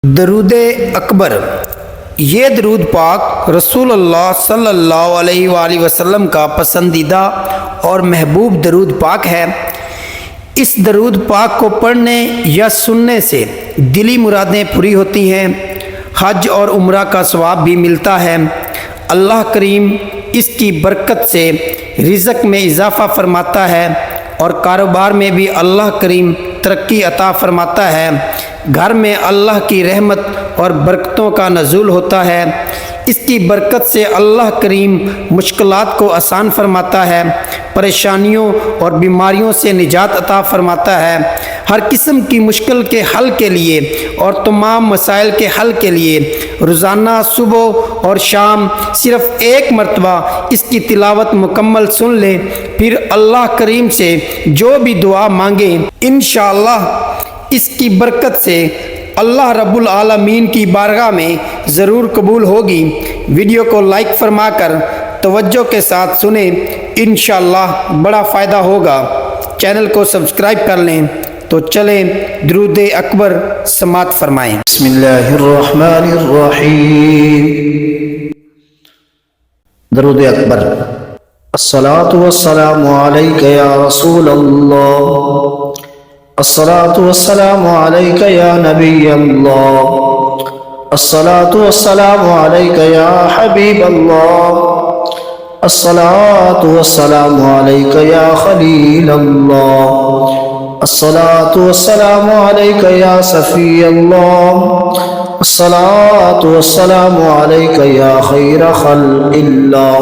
दरूद अकबर। ये दरूद पाक रसूलुल्लाह सल्लल्लाहु अलैहि वसल्लम का पसंदीदा और महबूब दरूद पाक है। इस दरूद पाक को पढ़ने या सुनने से दिली मुरादें पूरी होती हैं, हज और उम्रा का सवाब भी मिलता है। अल्लाह करीम इसकी बरकत से रिज़्क़ में इजाफ़ा फरमाता है और कारोबार में भी अल्लाह करीम तरक्की अता फरमाता है। घर में अल्लाह की रहमत और बरकतों का नज़ूल होता है। इसकी बरकत से अल्लाह करीम मुश्किलात को आसान फरमाता है, परेशानियों और बीमारियों से निजात अता फरमाता है। हर किस्म की मुश्किल के हल के लिए और तमाम मसाइल के हल के लिए रोज़ाना सुबह और शाम सिर्फ़ एक मरतबा इसकी तिलावत मुकम्मल सुन ले, फिर अल्लाह करीम से जो भी दुआ मांगे इंशाअल्लाह इसकी बरकत से अल्लाह रब्बुल आलमीन की बारगाह में ज़रूर कबूल होगी। वीडियो को लाइक फरमाकर तवज्जो के साथ सुने, इंशाअल्लाह बड़ा फ़ायदा होगा। चैनल को सब्सक्राइब कर लें। तो चलें दरूद अकबर समात फरमाएँ। बिस्मिल्लाहिर्रहमानिर्रहीम। दरूद अकबर। अस्सलातु वस्सलामु अलैका या रसूलल्लाह, अस्सलातु वस्सलामु अलैका या नबियल्लाह, अस्सलातु वस्सलामु अलैका या हबीबल्लाह, अस्सलातु वस्सलामु अलैका या खलीलल्लाह, अस्सलातु वस्सलामु अलैका या सफीयल्लाह, अस्सलातु वस्सलामु अलैका या खैर खल्क़िल्लाह,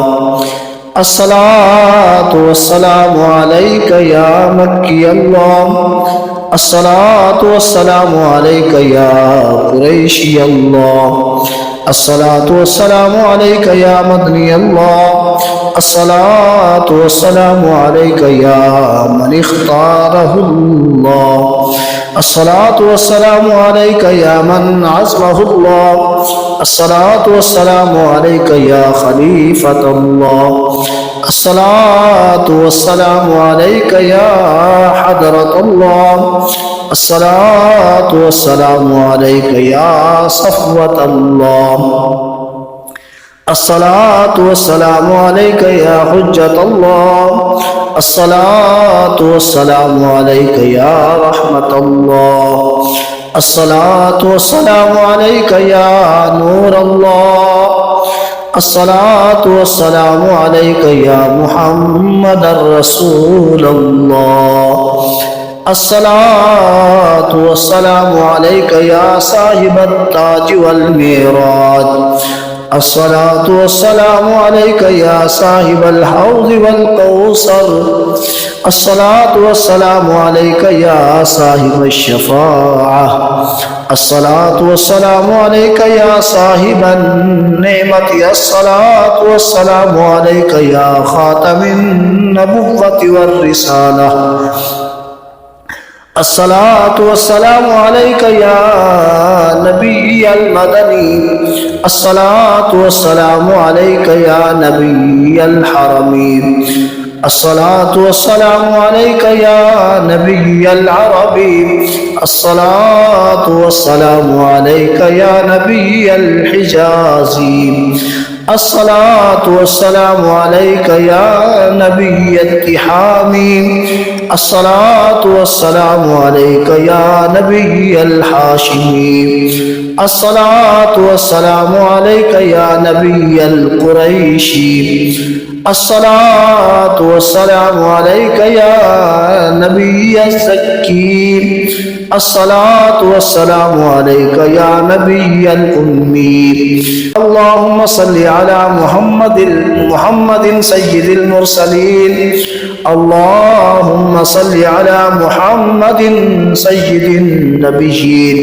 अस्सलातु वस्सलामु अलैका या मक्की अल्लाह, अस्सलातु वस्सलामु अलैका या कुरैशी अल्लाह, अस्सलातु वस्सलामु अलैका या मदनी अल्लाह, अस्सलातु वस्सलामु अलैका या मन इख्तारहुल्लाह, अस्सलातु वस्सलामु अलैका या मन अज़्महुल्लाह, अस्सलातु वस्सलामु अलैका या खलीफतल्लाह, अस्सलातु वस्सलामु अलैका या हज़रतल्लाह, अस्सलातु वस्सलामु अलैका या सफ़वतल्लाह, अस्सलातु वस्सलामु अलैका या हुज्जतल्लाह, अस्सलातु वस्सलामु अलैका या रहमतल्लाह, अस्सलातु वस्सलामु अलैका या नूरल्लाह, अस्सलातु वस्सलामु अलैका या मुहम्मदर रसूलल्लाह, अस्सलातु वस्सलामु अलैका या साहिबत ताज वल मिराज, अस्सलातु वस्सलामु अलैका या साहिबल हौज़ वल कौसर, अस्सलातु वस्सलामु अलैका या साहिबश शफ़ाअह, अस्सलातु वस्सलामु अलैका या साहिबन नेमति, अस्सलातु वस्सलामु अलैका या खातमिन नबुव्वति वर रिसालह, अस्सलातु वस्सलामु अलैका या नबिय्यल मदनी, अस्सलातु वस्सलामु अलैका या नबिय्यल हरमीन, अस्सलातु वस्सलामु अलैका या नबिय्यल अरबी, अस्सलातु वस्सलामु अलैका या नबिय्यल हिजाज़ी, अस्सलातु वस्सलामु अलैका या नबिय्यत तिहामी, अस्सलातु वस्सलामु अलैका या नबिय्यल हाशिमी, अस्सलातु वस्सलामु अलैका या नबिय्यल कुरैशी, अस्सलातु वस्सलामु अलैका या नबिय्यज़ ज़क्की, अस्सलातु वस्सलामु अलैका या नबिय्यल उम्मी। अल्लाहुम्मा सल्लि अला मुहम्मदिन सय्यिदिल मुरसलीन, अल्लाहुम्मा सल्लि अला मुहम्मदिन सय्यिदिन नबिय्यीन,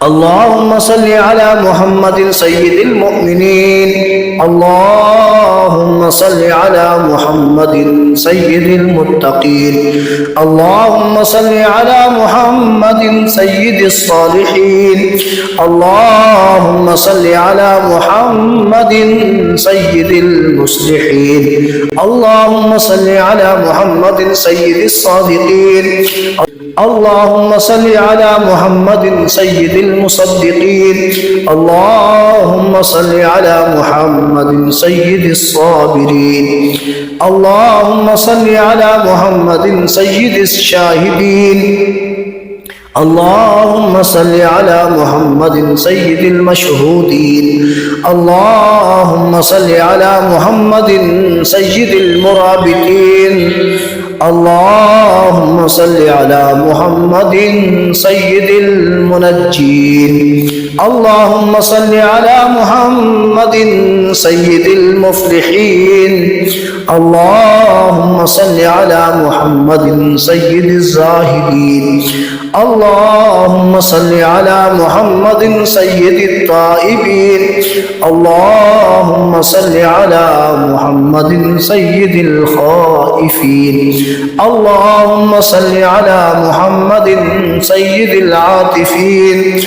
अल्लाहुम्मा सल्लि अला मुहम्मदिन सय्यिदिल मुअमिनीन, अल्लाहुम्मा सल्लि अला मुहम्मदिन सय्यिदिल मुत्तकीन, अल्लाहुम्मा सल्लि अला मुहम्मदिन सय्यिदिस सालिहीन, अल्लाहुम्मा सल्लि अला मुहम्मदिन सय्यिदिल मुस्लिहीन, अल्लाहुम्मा सल्लि अला मुहम्मदिन सय्यिदिस सादिकीन, اللهم صل على محمد سيد المصدقين اللهم صل على محمد سيد الصابرين اللهم صل على محمد سيد الشاهدين اللهم صل على محمد سيد المشهودين اللهم صل على محمد سيد المرابطين اللهم صل على محمد سيد المنجين اللهم صل على محمد سيد المفلحين اللهم صل على محمد سيد الزاهدين اللهم صل على محمد سيد التائبين اللهم صل على محمد سيد الخائفين اللهم صل على محمد سيد العاطفين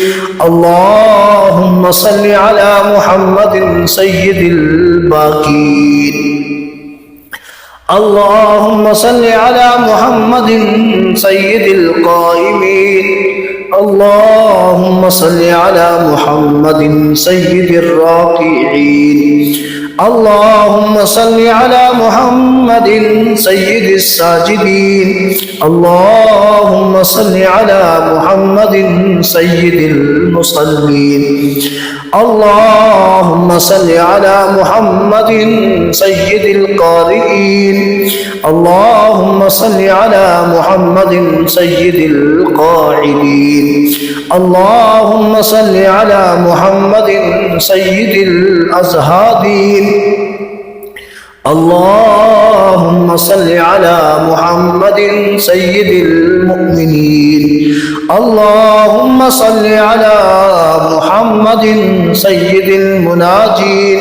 اللهم صل على محمد سيد الباكين اللهم صل على محمد سيد القائمين اللهم صل على محمد سيد الراكعين اللهم صل على محمد سيد الساجدين اللهم صل على محمد سيد المصلين اللهم صل على محمد سيد القارئين اللهم صل على محمد سيد القاعدين اللهم صل على محمد سيد الأزهادين اللهم صل على محمد سيد المؤمنين اللهم صل على محمد سيد المناجين